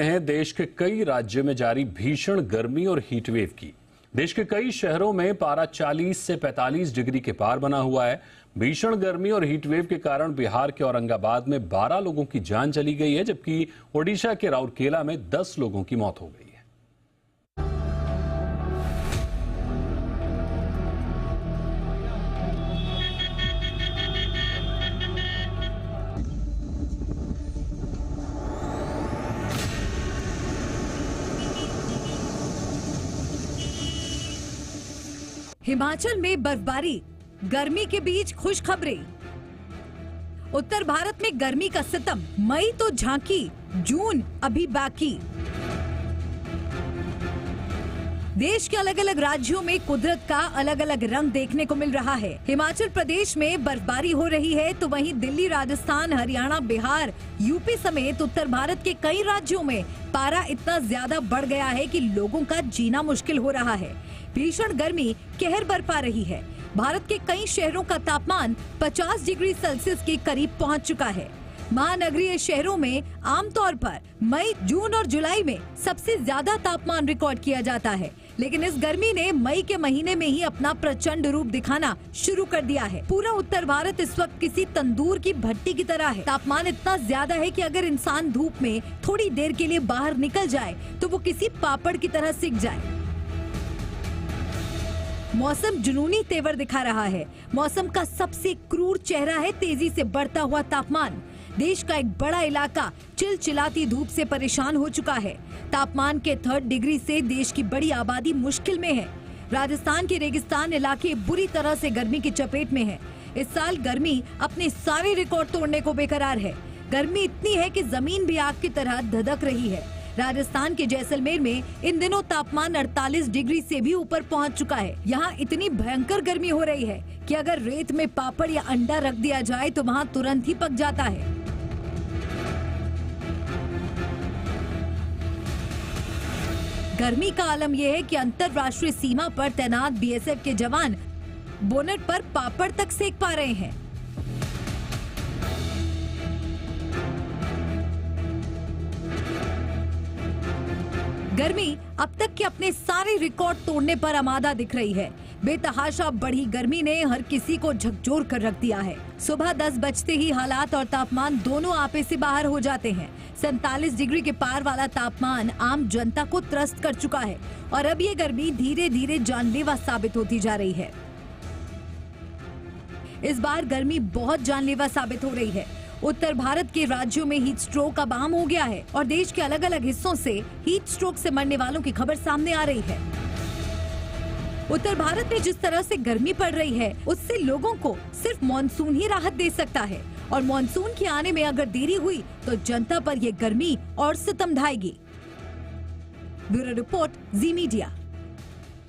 रहे हैं देश के कई राज्यों में जारी भीषण गर्मी और हीटवेव की। देश के कई शहरों में पारा 40 से 45 डिग्री के पार बना हुआ है। भीषण गर्मी और हीटवेव के कारण बिहार के औरंगाबाद में 12 लोगों की जान चली गई है, जबकि ओडिशा के राउरकेला में 10 लोगों की मौत हो गई है। हिमाचल में बर्फबारी, गर्मी के बीच खुशखबरी। उत्तर भारत में गर्मी का सितम, मई तो झांकी, जून अभी बाकी। देश के अलग अलग राज्यों में कुदरत का अलग अलग रंग देखने को मिल रहा है। हिमाचल प्रदेश में बर्फबारी हो रही है, तो वहीं दिल्ली, राजस्थान, हरियाणा, बिहार, यूपी समेत उत्तर भारत के कई राज्यों में पारा इतना ज्यादा बढ़ गया है कि लोगों का जीना मुश्किल हो रहा है। भीषण गर्मी कहर बरपा रही है। भारत के कई शहरों का तापमान 50 डिग्री सेल्सियस के करीब पहुंच चुका है। महानगरीय शहरों में आमतौर पर मई, जून और जुलाई में सबसे ज्यादा तापमान रिकॉर्ड किया जाता है, लेकिन इस गर्मी ने मई के महीने में ही अपना प्रचंड रूप दिखाना शुरू कर दिया है। पूरा उत्तर भारत इस वक्त किसी तंदूर की भट्टी की तरह है। तापमान इतना ज्यादा है कि अगर इंसान धूप में थोड़ी देर के लिए बाहर निकल जाए तो वो किसी पापड़ की तरह सिक जाए। मौसम जुनूनी तेवर दिखा रहा है। मौसम का सबसे क्रूर चेहरा है तेजी से बढ़ता हुआ तापमान। देश का एक बड़ा इलाका चिलचिलाती धूप से परेशान हो चुका है। तापमान के 3 डिग्री से देश की बड़ी आबादी मुश्किल में है। राजस्थान के रेगिस्तान इलाके बुरी तरह से गर्मी की चपेट में है। इस साल गर्मी अपने सारे रिकॉर्ड तोड़ने को बेकरार है। गर्मी इतनी है कि जमीन भी आग की तरह धधक रही है। राजस्थान के जैसलमेर में इन दिनों तापमान 48 डिग्री से भी ऊपर पहुंच चुका है। यहाँ इतनी भयंकर गर्मी हो रही है कि अगर रेत में पापड़ या अंडा रख दिया जाए तो वहाँ तुरंत ही पक जाता है। गर्मी का आलम यह है कि अंतर्राष्ट्रीय सीमा पर तैनात बीएसएफ के जवान बोनट पर पापड़ तक सेक पा रहे हैं। गर्मी अब तक के अपने सारे रिकॉर्ड तोड़ने पर आमादा दिख रही है। बेतहाशा बढ़ी गर्मी ने हर किसी को झकझोर कर रख दिया है। सुबह 10 बजते ही हालात और तापमान दोनों आपे से बाहर हो जाते हैं। 47 डिग्री के पार वाला तापमान आम जनता को त्रस्त कर चुका है और अब ये गर्मी धीरे धीरे जानलेवा साबित होती जा रही है। इस बार गर्मी बहुत जानलेवा साबित हो रही है। उत्तर भारत के राज्यों में हीट स्ट्रोक अब आम हो गया है और देश के अलग अलग हिस्सों से हीट स्ट्रोक से मरने वालों की खबर सामने आ रही है। उत्तर भारत में जिस तरह से गर्मी पड़ रही है, उससे लोगों को सिर्फ मानसून ही राहत दे सकता है और मानसून के आने में अगर देरी हुई तो जनता पर यह गर्मी और सितम ढाएगी। ब्यूरो रिपोर्ट, जी मीडिया।